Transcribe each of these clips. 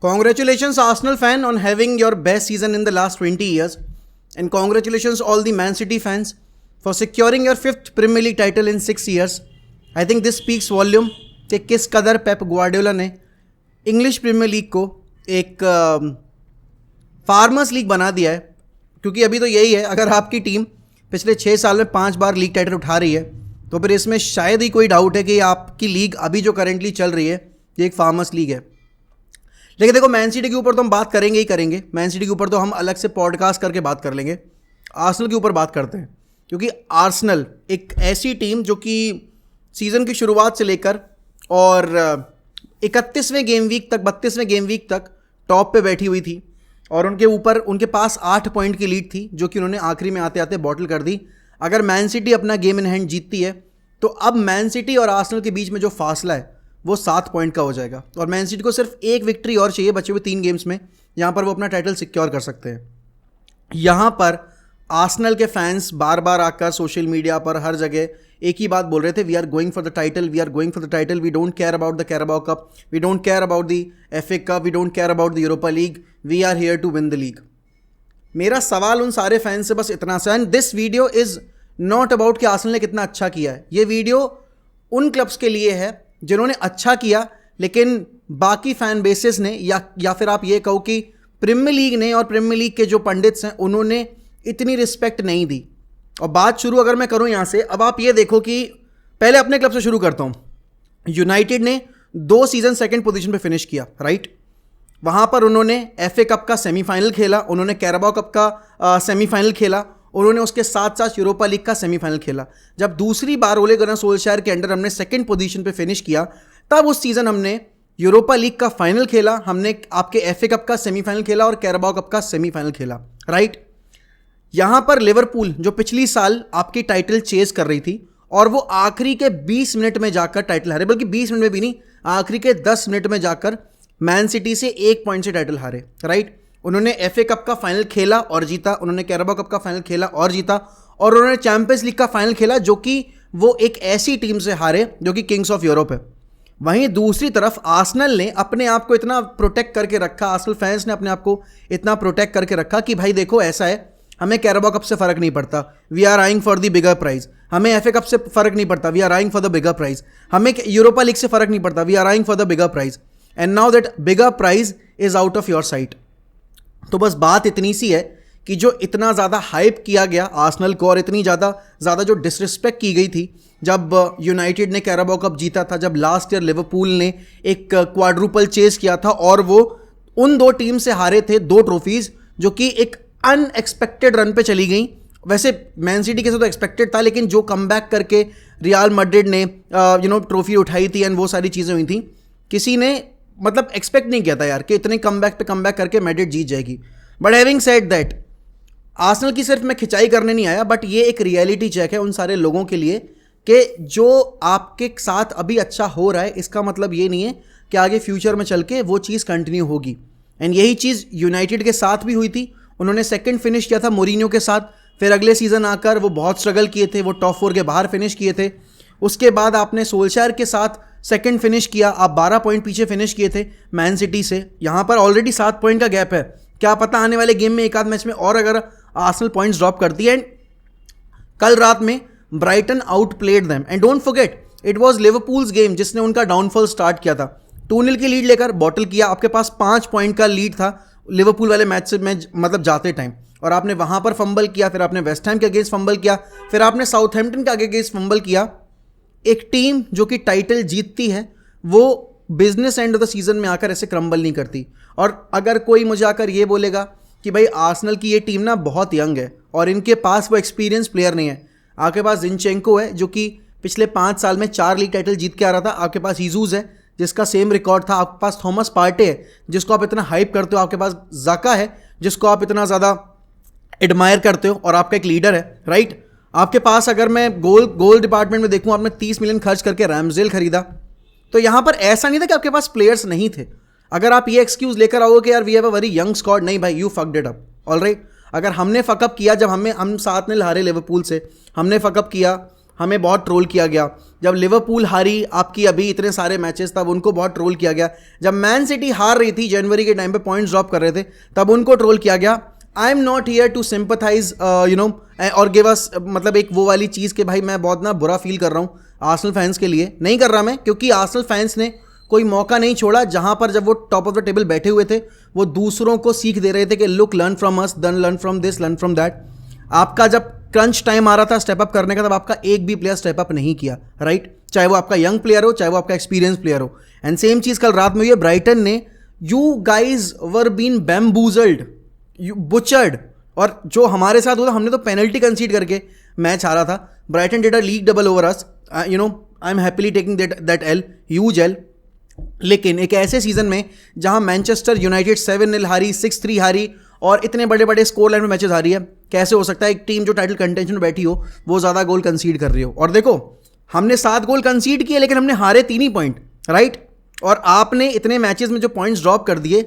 Congratulations, Arsenal fan, on having your best season in the last 20 years. And congratulations, all the Man City fans, for securing your 5th Premier League title in 6 years. I think this speaks volume कि किस कदर Pep Guardiola ने English premiere league को एक farmers league बना दिया है. क्योंकि अभी तो यही है, अगर आपकी टीम पिछले 6 साल में 5 बार लीग टाइटल उठा रही है तो फिर इसमें शायद ही कोई डाउट है कि आपकी लीग अभी जो करेंटली चल रही है ये एक फार्मर्स लीग है. लेकिन देखो, मैन सिटी के ऊपर तो हम बात करेंगे ही करेंगे. मैन सिटी के ऊपर तो हम अलग से पॉडकास्ट करके बात कर लेंगे. आर्सेनल के ऊपर बात करते हैं, क्योंकि आर्सेनल एक ऐसी टीम जो कि सीज़न की शुरुआत से लेकर और 31वें गेम वीक तक 32वें गेम वीक तक टॉप पे बैठी हुई थी और उनके पास 8 पॉइंट की लीड थी, जो कि उन्होंने आखिरी में आते आते बॉटल कर दी. अगर मैन सिटी अपना गेम इन हैंड जीतती है तो अब मैन सिटी और आर्सेनल के बीच में जो फासला है वो 7 पॉइंट का हो जाएगा और मैन सिटी को सिर्फ एक विक्ट्री और चाहिए बचे हुए 3 गेम्स में. यहाँ पर वो अपना टाइटल सिक्योर कर सकते हैं. यहाँ पर आर्सेनल के फैंस बार बार आकर सोशल मीडिया पर हर जगह एक ही बात बोल रहे थे, we are going for the title, we are going for the title, we don't care about the Carabao Cup, we don't care about the FA Cup, we don't care about the Europa League, we are here to win the league. मेरा सवाल उन सारे fans से बस इतना सा, and this video is not about कि Arsenal ने कितना अच्छा किया है. ये वीडियो उन क्लब्स के लिए है जिन्होंने अच्छा किया लेकिन बाकी फैन बेसिस ने या फिर आप ये कहो कि प्रीमियर लीग ने और प्रीमियर लीग के जो पंडित्स हैं उन्होंने इतनी रिस्पेक्ट नहीं दी. और बात शुरू अगर मैं करूं यहाँ से, अब आप ये देखो कि पहले अपने क्लब से शुरू करता हूँ. यूनाइटेड ने 2 सीज़न सेकंड पोजीशन पे फिनिश किया, राइट. वहाँ पर उन्होंने FA कप का सेमीफाइनल खेला, उन्होंने कैराबाओ कप का सेमीफाइनल खेला, उन्होंने उसके साथ साथ यूरोपा लीग का सेमीफाइनल खेला. जब दूसरी बार ओले गुनार सोल्शायर के अंडर हमने सेकंड पोजीशन पे फिनिश किया, तब उस सीज़न हमने यूरोपा लीग का फाइनल खेला, हमने आपके FA कप का सेमीफाइनल खेला और कैराबाओ कप का सेमीफाइनल खेला, राइट. यहाँ पर लिवरपूल जो पिछली साल आपकी टाइटल चेस कर रही थी और वो आखिरी के 20 मिनट में जाकर टाइटल हारे, बल्कि 20 मिनट में भी नहीं, आखिरी के 10 मिनट में जाकर मैन सिटी से 1 पॉइंट से टाइटल हारे, राइट. उन्होंने FA कप का फाइनल खेला और जीता, उन्होंने कैराबाओ कप का फाइनल खेला और जीता, और उन्होंने चैंपियंस लीग का फाइनल खेला, जो कि वो एक ऐसी टीम से हारे जो कि किंग्स ऑफ यूरोप है. वहीं दूसरी तरफ आर्सेनल ने अपने आप को इतना प्रोटेक्ट करके रखा, आर्सेनल फैंस ने अपने आप को इतना प्रोटेक्ट करके रखा कि भाई देखो ऐसा है, हमें कैराबाओ कप से फ़र्क नहीं पड़ता, we are eyeing for the bigger prize. हमें FA कप से फ़र्क नहीं पड़ता, we are eyeing for the bigger prize. हमें यूरोपा लीग से फ़र्क नहीं पड़ता, we are eyeing for the bigger prize. And now that bigger prize is out of your sight. तो बस बात इतनी सी है कि जो इतना ज़्यादा हाइप किया गया आर्सेनल को और इतनी ज़्यादा जो डिसरिस्पेक्ट की गई थी जब यूनाइटेड ने कैराबाओ कप जीता था, जब लास्ट ईयर लिवरपूल ने एक क्वाड्रुपल चेस किया था और वो उन 2 टीम से हारे थे 2 ट्रॉफीज़ जो कि एक अनएक्सपेक्टेड रन पे चली गई. वैसे मैन सिटी के साथ तो एक्सपेक्टेड था, लेकिन जो कमबैक करके रियल मैड्रिड ने ट्रॉफी उठाई थी एंड वो सारी चीज़ें हुई थी, किसी ने मतलब एक्सपेक्ट नहीं किया था यार कि इतने कमबैक पे कमबैक करके मैड्रिड जीत जाएगी. But having said that, Arsenal की सिर्फ मैं खिंचाई करने नहीं आया, बट ये एक रियलिटी चेक है उन सारे लोगों के लिए कि जो आपके साथ अभी अच्छा हो रहा है इसका मतलब ये नहीं है कि आगे फ्यूचर में चल के वो चीज़ कंटिन्यू होगी. एंड यही चीज़ यूनाइटेड के साथ भी हुई थी. उन्होंने सेकंड फिनिश किया था मोरिनियो के साथ, फिर अगले सीज़न आकर वो बहुत स्ट्रगल किए थे, वो टॉप 4 के बाहर फिनिश किए थे. उसके बाद आपने सोल्शायर के साथ सेकंड फिनिश किया, आप 12 पॉइंट पीछे फिनिश किए थे मैन सिटी से. यहाँ पर ऑलरेडी 7 पॉइंट का गैप है. क्या पता आने वाले गेम में एक आध मैच में और अगर आर्सेनल पॉइंट्स ड्रॉप करती है. एंड कल रात में Brighton outplayed them, and don't forget it was Liverpool's game जिसने उनका डाउनफॉल स्टार्ट किया था. 2-0 की लीड लेकर बॉटल किया, आपके पास 5 पॉइंट का लीड था लिवरपूल वाले मैच से मतलब जाते टाइम, और आपने वहाँ पर फंबल किया, फिर आपने वेस्ट हैम के अगेंस्ट फंबल किया, फिर आपने साउथहैम्पटन के अगेंस्ट फंबल किया. एक टीम जो कि टाइटल जीतती है वो business end of the season में आकर ऐसे क्रम्बल नहीं करती. और अगर कोई मुझे आकर ये बोलेगा कि भाई आर्सेनल की ये टीम ना बहुत यंग है और इनके पास वो एक्सपीरियंस प्लेयर नहीं है, आपके पास जिनचेंको है जो कि पिछले 5 साल में 4 लीग टाइटल जीत के आ रहा था, आपके पास हीजूस है जिसका सेम रिकॉर्ड था, आपके पास थॉमस पार्टे है जिसको आप इतना हाइप करते हो, आपके पास जाका है जिसको आप इतना ज़्यादा एडमायर करते हो और आपका एक लीडर है, राइट. आपके पास अगर मैं गोल डिपार्टमेंट में देखूं, आपने 30 मिलियन खर्च करके रैमजेल खरीदा. तो यहाँ पर ऐसा नहीं था कि आपके पास प्लेयर्स नहीं थे. अगर आप ये एक्सक्यूज लेकर आओगे कि यार we have a very young squad, नहीं भाई, you fucked it up. Alright, अगर हमने फकअप किया जब हम 7-0 हारे लिवरपूल से, हमने फकअप किया, हमें बहुत ट्रोल किया गया। जब लिवरपूल हारी आपकी अभी इतने सारे मैचेस, तब उनको बहुत ट्रोल किया गया। जब मैन सिटी हार रही थी जनवरी के टाइम पे, पॉइंट्स ड्रॉप कर रहे थे, तब उनको ट्रोल किया गया। I am not here to sympathize और गिव अस मतलब एक वो वाली चीज़ कि भाई मैं बहुत ना बुरा फील कर रहा हूँ आर्सेनल फैंस के लिए, नहीं कर रहा मैं, क्योंकि आर्सेनल फैंस ने कोई मौका नहीं छोड़ा जहां पर जब वो टॉप ऑफ द टेबल बैठे हुए थे वो दूसरों को सीख दे रहे थे कि look, learn from us, then learn from this, learn from that. आपका जब क्रंच टाइम आ रहा था स्टेप अप करने का, तब आपका एक भी प्लेयर स्टेप अप नहीं किया, राइट? चाहे वो आपका यंग प्लेयर हो, चाहे वो आपका एक्सपीरियंस प्लेयर हो। एंड सेम चीज कल रात में हुई है ब्राइटन ने। You guys were been bamboozled, you butchered. और जो हमारे साथ हुआ, हमने तो पेनल्टी कंसीड करके मैच हारा था। Brighton did a league double over us, I am happily taking that L, huge L. लेकिन एक ऐसे सीजन में जहां मैनचेस्टर यूनाइटेड 7-0 हारी, 6-3 हारी और इतने बड़े बड़े स्कोर लाइन में मैचेस हारी है, कैसे हो सकता है एक टीम जो टाइटल कंटेंशन में बैठी हो वो ज़्यादा गोल कंसीड कर रही हो? और देखो, हमने 7 गोल कंसीड किए लेकिन हमने हारे 3 ही पॉइंट, राइट? और आपने इतने मैचेस में जो पॉइंट्स ड्रॉप कर दिए।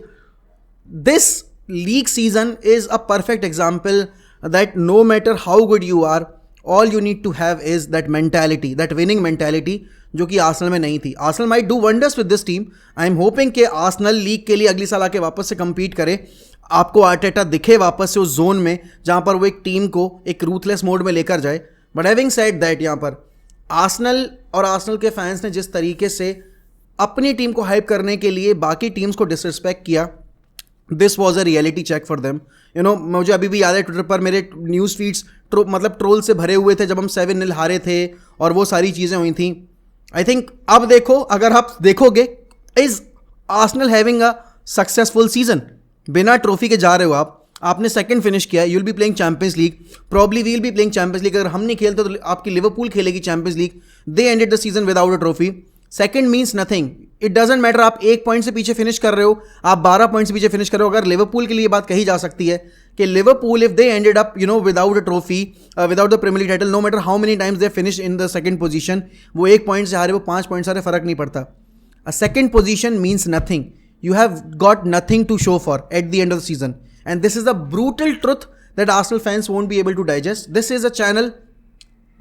This league season is a perfect example that no matter how good you are, all you need to have is that mentality, that winning mentality, जो कि आर्सेनल में नहीं थी। Arsenal might do wonders with this team. I am hoping कि Arsenal league के लिए अगली साल आके वापस से compete करे, आपको आर्टेटा दिखे वापस से उस जोन में जहां पर वो एक टीम को एक रूथलेस मोड में लेकर जाए। बट हैविंग सेड दैट, यहाँ पर आर्सेनल और आर्सेनल के फैंस ने जिस तरीके से अपनी टीम को हाइप करने के लिए बाकी टीम्स को डिसरिस्पेक्ट किया, this was a reality check for them. मुझे अभी भी याद है ट्विटर पर मेरे न्यूज़ फीड्स मतलब ट्रोल से भरे हुए थे जब हम 7-0 हारे थे और वो सारी चीज़ें हुई थी। आई थिंक अब देखो, अगर आप देखोगे, is Arsenal having a successful season? बिना ट्रॉफी के जा रहे हो आपने सेकंड फिनिश किया, you will be playing Champions League, probably we will be playing Champions League. अगर हम नहीं खेलते तो आपकी लिवरपूल खेलेगी Champions League. They ended the season without a trophy. Second means nothing, it doesn't matter आप 1 point से पीछे फिनिश कर रहे हो, आप 12 पॉइंट से पीछे फिनिश कर रहे हो। अगर लिवरपूल के लिए बात कही जा सकती है कि Liverpool if they ended up without a trophy, without the Premier League title, no matter how many times they finish in the second position, वो 1 पॉइंट से हारे, वो 5 पॉइंट से हारे, फर्क नहीं पड़ता। A second position means nothing, you have got nothing to show for at the end of the season, and this is the brutal truth that Arsenal fans won't be able to digest. This is a channel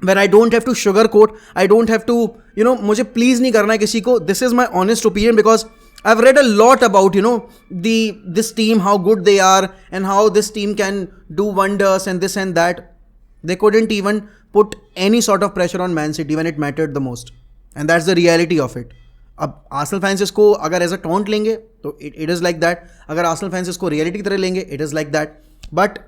where I don't have to sugarcoat, I don't have to मुझे please नहीं करना है किसी को. This is my honest opinion because I've read a lot about this team, how good they are and how this team can do wonders and this and that. They couldn't even put any sort of pressure on Man City when it mattered the most, and that's the reality of it. अब Arsenal fans इसको अगर as a taunt लेंगे तो it is like that, अगर Arsenal fans इसको reality की तरह लेंगे it is like that, but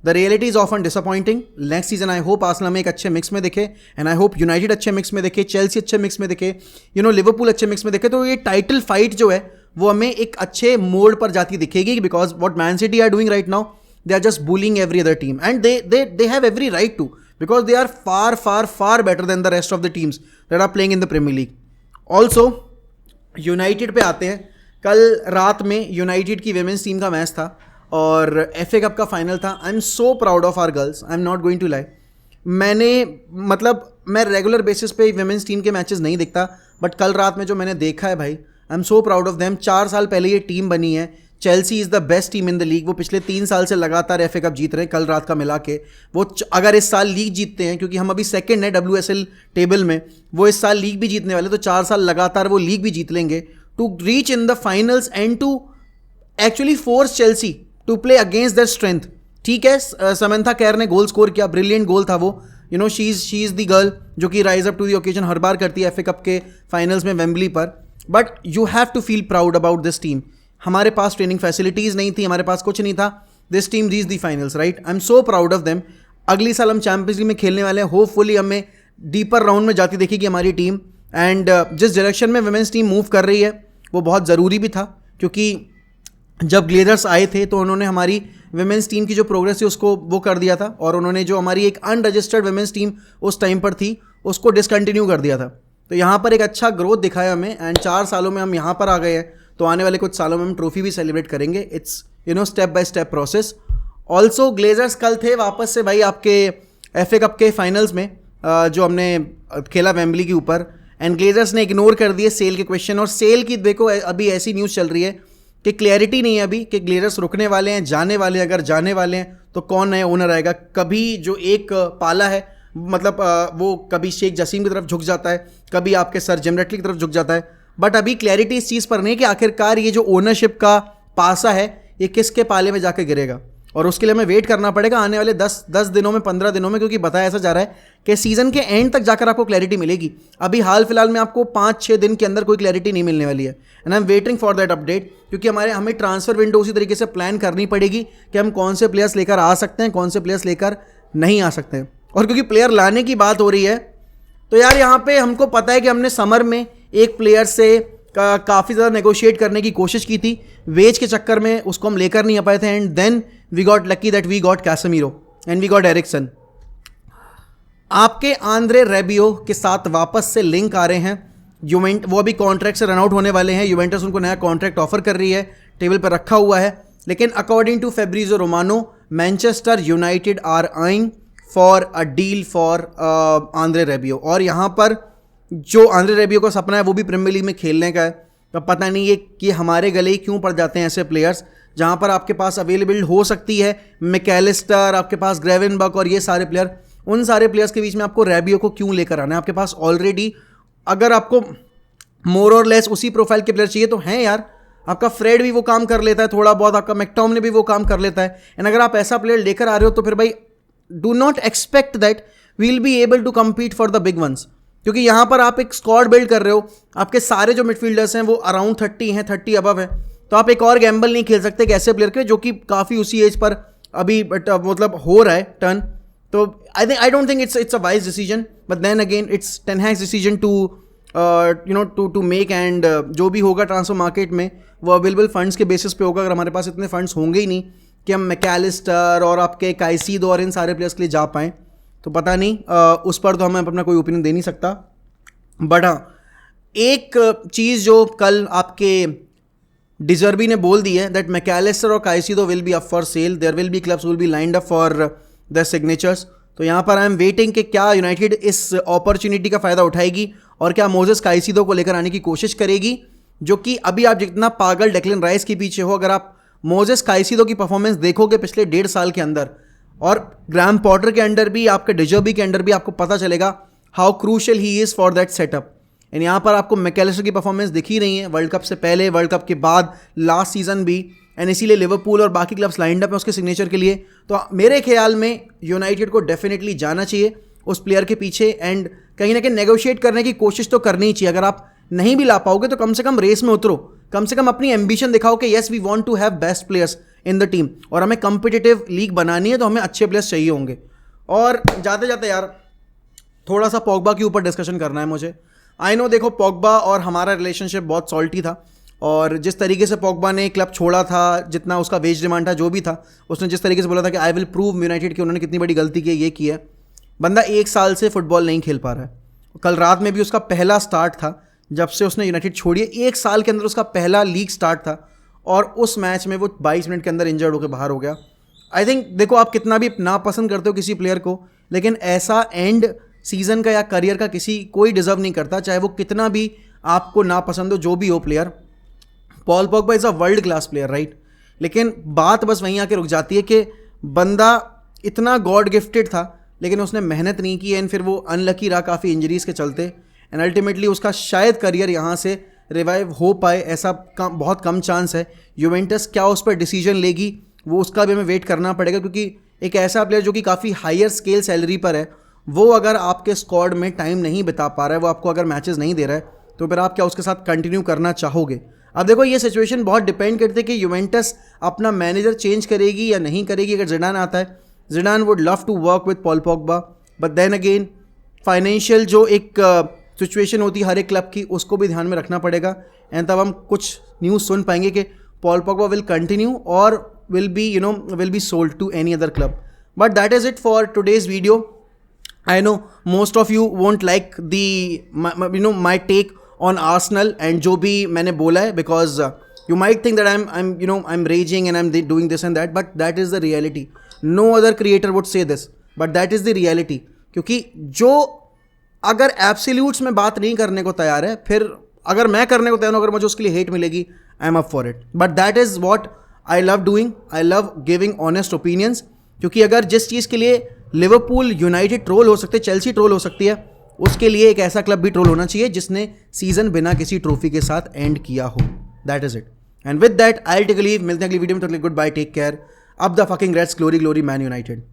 the reality is often disappointing. Next season I hope Arsenal में एक अच्छे मिक्स में दिखे, एंड आई होप यूनाइटेड अच्छे मिक्स में दिखे, चेल्सी अच्छे मिक्स में दिखे, लिवरपूल अच्छे मिक्स में दिखे. तो ये टाइटल फाइट जो है वो हमें एक अच्छे मोड पर जाती दिखेगी, because what Man City are doing right now, they are just bullying every other team and they have every right to, because they are far better than the rest of the teams that are playing in the Premier League. Also United पे आते हैं. कल रात में United की women's team का match था और FA कप का फाइनल था. I am so proud of our girls, I am not going to lie. मैं रेगुलर बेसिस पे विमेंस टीम के मैचेस नहीं देखता, बट कल रात में जो मैंने देखा है भाई, आई am so proud of them. 4 साल पहले ये टीम बनी है. Chelsea is the best team in the league. वो पिछले 3 साल से लगातार FA कप जीत रहे हैं, कल रात का मिला के. वो अगर इस साल लीग जीतते हैं, क्योंकि हम अभी सेकंड है WSL टेबल में, वो इस साल लीग भी जीतने वाले, तो 4 साल लगातार वो लीग भी जीत लेंगे to reach in the finals and to actually force Chelsea to play against their strength. ठीक है, समंथा कैर ने गोल स्कोर किया, ब्रिलियंट गोल था वो. शी इज़ द गर्ल जो कि rise up to the occasion हर बार करती है FA कप के फाइनल्स में वेम्बली पर. But you have to feel proud about this team. हमारे पास ट्रेनिंग फैसिलिटीज़ नहीं थी, हमारे पास कुछ नहीं था. This team reach the finals, right. I am so proud of them. अगली साल हम चैंपियंस लीग में खेलने वाले हैं. होपफुली हमें डीपर राउंड में जाती दिखेगी हमारी टीम. एंड जिस डायरेक्शन में वुमेन्स टीम मूव कर रही है वो बहुत ज़रूरी भी था, क्योंकि जब ग्लेजर्स आए थे तो उन्होंने हमारी वुमेन्स टीम की जो प्रोग्रेस थी उसको वो कर दिया था, और उन्होंने जो हमारी एक अनरजिस्टर्ड वुमेन्स टीम उस टाइम पर थी उसको डिसकंटिन्यू कर दिया था. तो यहाँ पर एक अच्छा ग्रोथ दिखाया हमें, एंड 4 सालों में हम यहाँ पर आ गए हैं. तो आने वाले कुछ सालों में हम ट्रॉफी भी सेलिब्रेट करेंगे. It's step by step process. Also Glazers कल थे वापस से भाई आपके FA कप के फाइनल्स में जो हमने खेला वेम्बली के ऊपर, एंड ग्लेजर्स ने इग्नोर कर दिए सेल के क्वेश्चन. और सेल की देखो अभी ऐसी न्यूज़ चल रही है कि क्लैरिटी नहीं है अभी कि ग्लेजर्स रुकने वाले हैं, जाने वाले हैं. अगर जाने वाले हैं तो कौन नया ओनर आएगा. कभी जो एक पाला है मतलब वो कभी शेख जसीम की तरफ झुक जाता है, कभी आपके सर जिम रेटली की तरफ झुक जाता है। बट अभी क्लैरिटी इस चीज़ पर नहीं कि आखिरकार ये जो ओनरशिप का पासा है ये किसके पाले में जाकर गिरेगा, और उसके लिए हमें वेट करना पड़ेगा आने वाले 10 दिनों में, 15 दिनों में, क्योंकि बताया ऐसा जा रहा है कि सीज़न के एंड तक जाकर आपको क्लैरिटी मिलेगी। अभी हाल फिलहाल में आपको 5-6 दिन के अंदर कोई क्लैरिटी नहीं मिलने वाली है, and I am waiting for that update, क्योंकि हमें ट्रांसफर विंडो उसी तरीके से प्लान करनी पड़ेगी कि हम कौन से प्लेयर्स लेकर आ सकते हैं, कौन से प्लेयर्स लेकर नहीं आ सकते हैं। और क्योंकि प्लेयर लाने की बात हो रही है तो यार यहाँ पे हमको पता है कि हमने समर में एक प्लेयर से काफ़ी ज़्यादा नेगोशिएट करने की कोशिश की थी, वेज के चक्कर में उसको हम लेकर नहीं आ पाए थे, and then we got lucky that we got Casemiro and we got Eriksen. आपके आंद्रे रेबियो के साथ वापस से लिंक आ रहे हैं, वो अभी कॉन्ट्रैक्ट से रन आउट होने वाले हैं, यूवेंटस उनको नया कॉन्ट्रैक्ट ऑफर कर रही है, टेबल पर रखा हुआ है। लेकिन according to Fabrizio Romano, Manchester United are eyeing for a deal for आंद्रे रेबियो, और यहाँ पर जो आंद्रे रेबियो का सपना है वो भी प्रीमियर लीग में खेलने का है। तो पता नहीं ये हमारे गले ही क्यों पड़ जाते हैं ऐसे प्लेयर्स, जहाँ पर आपके पास अवेलेबल हो सकती है मैकेलिस्टर, आपके पास ग्रेवेनबर्ग और ये सारे प्लेयर, उन सारे प्लेयर्स के बीच में आपको रेबियो को क्यों लेकर आना है? आपके पास ऑलरेडी, अगर आपको मोर और लेस उसी प्रोफाइल के प्लेयर चाहिए तो हैं यार, आपका फ्रेड भी वो काम कर लेता है थोड़ा बहुत, आपका मैकटॉमने भी वो काम कर लेता है। एंड अगर आप ऐसा प्लेयर लेकर आ रहे हो तो फिर भाई do not expect that we will be able to compete for the big ones, क्योंकि यहाँ पर आप एक स्क्वाड बिल्ड कर रहे हो, आपके सारे जो मिडफील्डर्स हैं वो अराउंड 30 हैं, 30 अबव है, तो आप एक और गैम्बल नहीं खेल सकते एक ऐसे प्लेयर के जो कि काफ़ी उसी एज पर अभी मतलब हो रहा है टर्न। तो I don't think it's a wise decision, but then again it's Ten Hag's decision to make, and जो भी होगा ट्रांसफर मार्केट में वो अवेलेबल फंड्स के बेसिस पे होगा। अगर हमारे पास इतने फंड्स होंगे ही नहीं कि हम मैकेलिस्टर और आपके काइसीडो और इन सारे प्लेयर्स के लिए जा पाएँ, तो पता नहीं, उस पर तो हमें अपना कोई ओपिनियन दे नहीं सकता। बट हाँ, एक चीज़ जो कल आपके डिजर्बी ने बोल दी है, दैट मैकेलिस्टर और Caicedo will be up for sale, there will be clubs will be lined up for the signatures. तो यहाँ पर आई एम वेटिंग कि क्या यूनाइटेड इस अपॉर्चुनिटी का फ़ायदा उठाएगी और क्या मोजेस काइसीडो को लेकर आने की कोशिश करेगी, जो कि अभी आप जितना पागल डेक्लन राइस के पीछे हो, अगर आप मोजेस काइसीडो की परफॉर्मेंस देखोगे पिछले 1.5 साल के अंदर, और ग्राहम पॉटर के अंडर भी, आपके डिजर्बी के अंडर भी, आपको पता चलेगा how crucial he is for that setup. And यहाँ पर आपको मैकेलिस्टर की परफॉर्मेंस दिख ही रही है, वर्ल्ड कप से पहले, वर्ल्ड कप के बाद, लास्ट सीजन भी, एंड इसीलिए लिवरपूल और बाकी क्लब्स लाइंड अप है उसके सिग्नेचर के लिए। तो मेरे ख्याल में यूनाइटेड को डेफिनेटली जाना चाहिए उस प्लेयर के पीछे, एंड कहीं ना कहीं नेगोशिएट करने की कोशिश तो करनी ही चाहिए। अगर आप नहीं भी ला पाओगे तो कम से कम रेस में उतरो, कम से कम अपनी एम्बिशन दिखाओ कि yes we want to have best players in the team, और हमें कॉम्पिटिटिव लीग बनानी है तो हमें अच्छे प्लेयर्स चाहिए होंगे। और जाते जाते यार थोड़ा सा पॉग्बा के ऊपर डिस्कशन करना है मुझे। आई नो, देखो पॉग्बा और हमारा रिलेशनशिप बहुत सॉल्टी था, और जिस तरीके से पॉग्बा ने क्लब छोड़ा था, जितना उसका वेज डिमांड था, जो भी था, उसने जिस तरीके से बोला था कि आई विल प्रूव यूनाइटेड की उन्होंने कितनी बड़ी गलती की है, ये की है। बंदा 1 साल से फुटबॉल नहीं खेल पा रहा है। कल रात में भी उसका पहला स्टार्ट था जब से उसने यूनाइटेड छोड़ी है, 1 साल के अंदर उसका पहला लीग स्टार्ट था, और उस मैच में वो 22 मिनट के अंदर इंजर्ड होकर बाहर हो गया। आई थिंक देखो, आप कितना भी नापसंद करते हो किसी प्लेयर को, लेकिन ऐसा एंड सीजन का या करियर का कोई डिजर्व नहीं करता, चाहे वो कितना भी आपको नापसंद हो, जो भी हो player. Paul Pogba is a world class player, right, लेकिन बात बस वहीं आके रुक जाती है कि बंदा इतना गॉड गिफ्टेड था, लेकिन उसने मेहनत नहीं की, एंड फिर वो अनलकी रहा काफ़ी इंजरीज़ के चलते, एंड अल्टीमेटली उसका शायद करियर यहाँ से रिवाइव हो पाए, ऐसा बहुत कम चांस है। यूवेंटस क्या उस पर डिसीजन लेगी वो उसका भी हमें वेट करना पड़ेगा, क्योंकि एक ऐसा प्लेयर जो कि काफ़ी हायर स्केल सैलरी पर है, वो अगर आपके स्क्वाड में टाइम नहीं बिता पा रहा है, वो आपको अगर मैचेस नहीं दे रहा है, तो फिर आप क्या उसके साथ कंटिन्यू करना चाहोगे? अब देखो, ये सिचुएशन बहुत डिपेंड करती है कि यूवेंटस अपना मैनेजर चेंज करेगी या नहीं करेगी। अगर जिडान आता है, Zidane would love to work with Paul Pogba, but then again financial जो एक सिचुएशन होती है हर एक क्लब की, उसको भी ध्यान में रखना पड़ेगा, एंड तब हम कुछ न्यूज़ सुन पाएंगे कि पॉल पॉग्बा विल कंटिन्यू और will be sold to any other club. But that is it for today's video. I know most of you won't like my take on Arsenal and जो भी मैंने बोला है, because you might think that I'm raging and I'm doing this and that, but that is the reality. No other creator would say this, but that is the reality. क्योंकि जो अगर absolutes में बात नहीं करने को तैयार है, फिर अगर मैं करने को तैयार हूँ, अगर मुझे उसके लिए हेट मिलेगी, I am up for it. But that is what I love doing. I love giving honest opinions, क्योंकि अगर जिस चीज़ के लिए लिवरपूल यूनाइटेड ट्रोल हो सकते, चेल्सी ट्रोल हो सकती है, उसके लिए एक ऐसा क्लब भी ट्रोल होना चाहिए जिसने सीजन बिना किसी ट्रॉफी के साथ एंड किया हो. That is it. And with that I take leave. मिलते हैं अगली वीडियो में. तक good bye, take care. Up the fucking Reds, glory glory Man United.